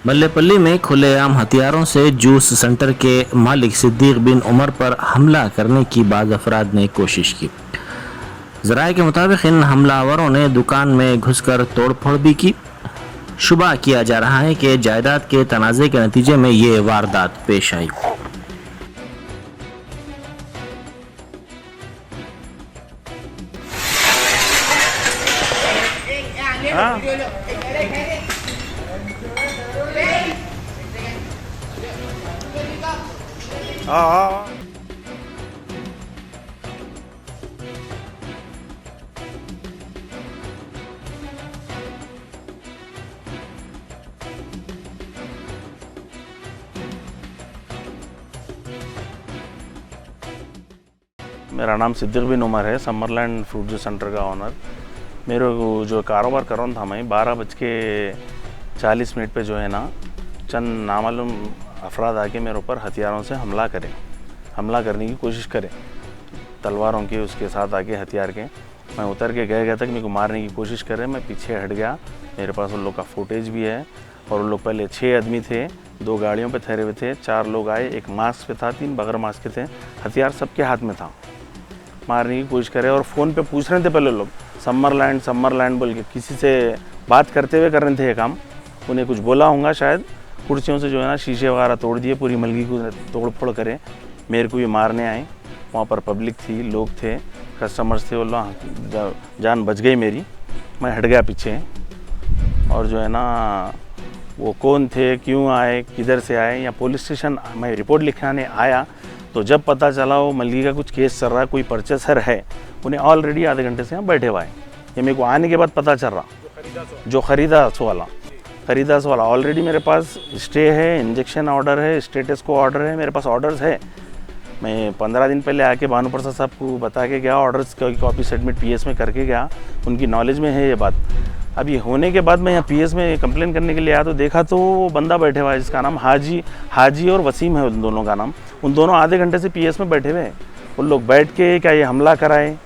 मल्लेपल्ली में खुलेआम हथियारों से जूस सेंटर के मालिक सिद्दीक बिन उमर पर हमला करने की बाज़ अफराद ने कोशिश की। ज़राए के मुताबिक इन हमलावरों ने दुकान में घुसकर तोड़फोड़ भी की। शुबा किया जा रहा है कि जायदाद के तनाज़े के नतीजे में ये वारदात पेश आई। मेरा नाम सिद्दीक बिन उमर है, समरलैंड फ्रूट जूस सेंटर का ऑनर। मेरे को जो कारोबार कर रहा था मैं 12:40 पे जो है ना चंद नामालूम अफराद आके मेरे ऊपर हथियारों से हमला करने की कोशिश करे, तलवारों के उसके साथ आके हथियार के। मैं उतर के गया तक मेरे को मारने की कोशिश करे, मैं पीछे हट गया। मेरे पास उन लोग का फुटेज भी है। और उन लोग पहले 6 आदमी थे, 2 गाड़ियों पे ठहरे हुए थे, 4 लोग आए, 1 मास्क पे था, 3 बगैर मास्क के थे। हथियार सबके हाथ में था, मारने की कोशिश करे। और फ़ोन पे पूछ रहे थे पहले लोग समरलैंड बोल के, किसी से बात करते हुए कर रहे थे ये काम। उन्हें कुछ बोला होगा शायद, कुर्सियों से जो है ना शीशे वगैरह तोड़ दिए, पूरी मलगी को तोड़ फोड़ करे, मेरे को भी मारने आए। वहाँ पर पब्लिक थी, लोग थे, कस्टमर्स थे, वो लोग जान बच गई मेरी। मैं हट गया पीछे। और जो है ना वो कौन थे, क्यों आए, किधर से आए, या पुलिस स्टेशन मैं रिपोर्ट लिखाने आया तो जब पता चला वो मलगी का कुछ केस चल रहा है, कोई परचेसर है, उन्हें ऑलरेडी आधे घंटे से यहाँ बैठे हुआ है। ये मेरे को आने के बाद पता चल रहा। जो खरीदास वाला ऑलरेडी मेरे पास स्टे है, इंजेक्शन ऑर्डर है, स्टेटस को ऑर्डर है, मेरे पास ऑर्डर्स है। मैं 15 दिन पहले आके भानु प्रसाद साहब को बता के गया, ऑर्डर्स की कॉपी सबमिट पीएस में करके गया, उनकी नॉलेज में है ये बात। अब ये होने के बाद मैं यहाँ पीएस में कंप्लेन करने के लिए आया तो देखा तो वो बंदा बैठे हुआ है जिसका नाम हाजी और वसीम है, उन दोनों का नाम। उन दोनों आधे घंटे से पीएस में बैठे हुए हैं। उन लोग बैठ के क्या ये हमला कराए,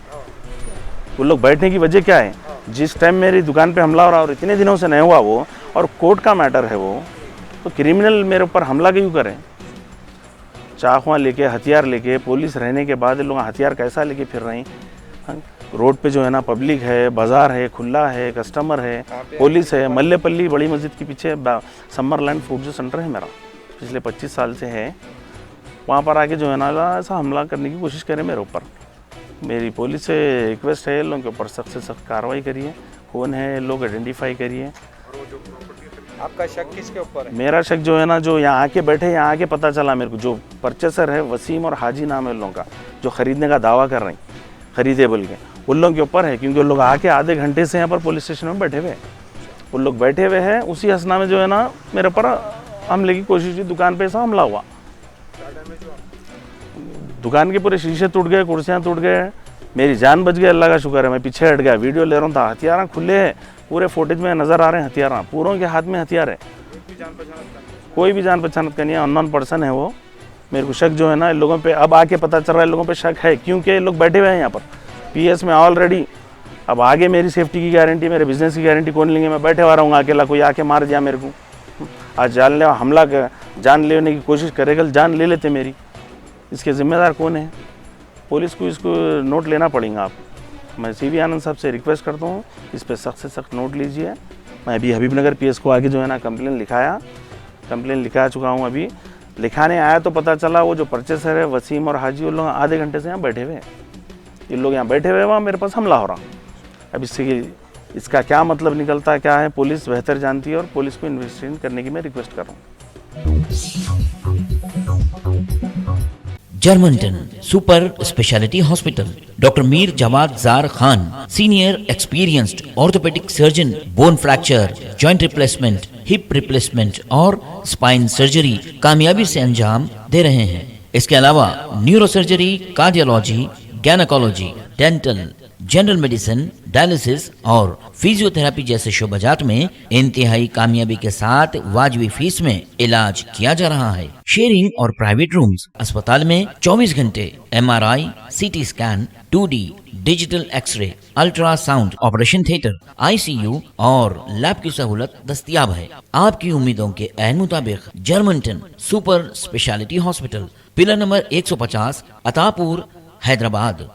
उन लोग बैठने की वजह क्या है? जिस टाइम मेरी दुकान पे हमला हो रहा और इतने दिनों से नहीं हुआ वो, और कोर्ट का मैटर है वो, तो क्रिमिनल मेरे ऊपर हमला क्यों करें? चाकुआं लेके, हथियार लेके, पुलिस रहने के बाद लोग हथियार कैसा लेके फिर रहे हैं? रोड पे जो है ना पब्लिक है, बाज़ार है, खुला है, कस्टमर है, पुलिस है। मल्लेपल्ली बड़ी मस्जिद के पीछे समरलैंड फ्रूट जूस सेंटर है मेरा, पिछले 25 साल से है। वहाँ पर आके जो है ना ऐसा हमला करने की कोशिश करें मेरे ऊपर। मेरी पुलिस से रिक्वेस्ट है, लोगों के ऊपर सख्त से सख्त कार्रवाई करिए। कौन है लोग आइडेंटिफाई करिए। आपका शक किसके ऊपर है? मेरा शक जो है ना, जो यहाँ आके बैठे, यहाँ आके पता चला मेरे को, जो परचेसर है वसीम और हाजी नाम है उन लोगों का, जो खरीदने का दावा कर रहे हैं, खरीदे बोल के, उन लोगों के ऊपर है। क्योंकि उन लोग आके आधे घंटे से यहाँ पर पुलिस स्टेशन में बैठे हुए, उन लोग बैठे हुए हैं। उसी हसना में जो है ना मेरे ऊपर हमले की कोशिश हुई, दुकान पे ऐसा हमला हुआ। दुकान के पूरे शीशे टूट गए, कुर्सियाँ टूट गए, मेरी जान बच गई, अल्लाह का शुक्र है। मैं पीछे हट गया, वीडियो ले रहा था, हथियार खुले हैं, पूरे फुटेज में नज़र आ रहे हैं हथियार, पूरों के हाथ में हथियार है। कोई भी जान पहचान का नहीं है, अननोन पर्सन है वो। मेरे को शक जो है ना इन लोगों पे अब आके पता चल रहा है, लोगों पे शक है, क्योंकि लोग बैठे हुए हैं यहाँ पर पीएस में ऑलरेडी। अब आगे मेरी सेफ्टी की गारंटी, मेरे बिजनेस की गारंटी कौन लेंगे? मैं बैठे हुआ रहूँगा अकेला, कोई आके मार दिया मेरे को, आज जान लेने की कोशिश करेगा, जान ले लेते मेरी। इसके ज़िम्मेदार कौन है? पुलिस को इसको नोट लेना पड़ेगा। आप, मैं सीवी आनंद साहब से रिक्वेस्ट करता हूँ, इस पर सख्त से सख्त नोट लीजिए। मैं अभी हबीबनगर पीएस को आगे जो है ना कंप्लेन लिखा चुका हूँ। अभी लिखाने आया तो पता चला वो जो परचेसर है वसीम और हाजी, उन लोग आधे घंटे से यहाँ बैठे हुए हैं। ये लोग यहाँ बैठे हुए, वहाँ मेरे पास हमला हो रहा। अब इसका क्या मतलब निकलता क्या है, पुलिस बेहतर जानती है, और पुलिस को इन्वेस्टिगेट करने की मैं रिक्वेस्ट कर रहा हूँ। Germanten super speciality hospital, doctor Mir Jawad Zar Khan, senior experienced orthopaedic surgeon, bone fracture, joint replacement, hip replacement और स्पाइन सर्जरी कामयाबी से अंजाम दे रहे हैं। इसके अलावा neurosurgery, cardiology, gynaecology, dental, general medicine, dialysis और फिजियोथेरेपी जैसे शोबाजात में इंतहाई कामयाबी के साथ वाजिबी फीस में इलाज किया जा रहा है। शेयरिंग और प्राइवेट रूम्स, अस्पताल में 24 घंटे MRI, CT scan, 2D digital X-ray, ultrasound, operation theatre, ICU और लैब की सहूलत दस्तयाब है। आपकी उम्मीदों के ऐन मुताबिक Germanten super speciality hospital, pillar number 150, Attapur, Hyderabad.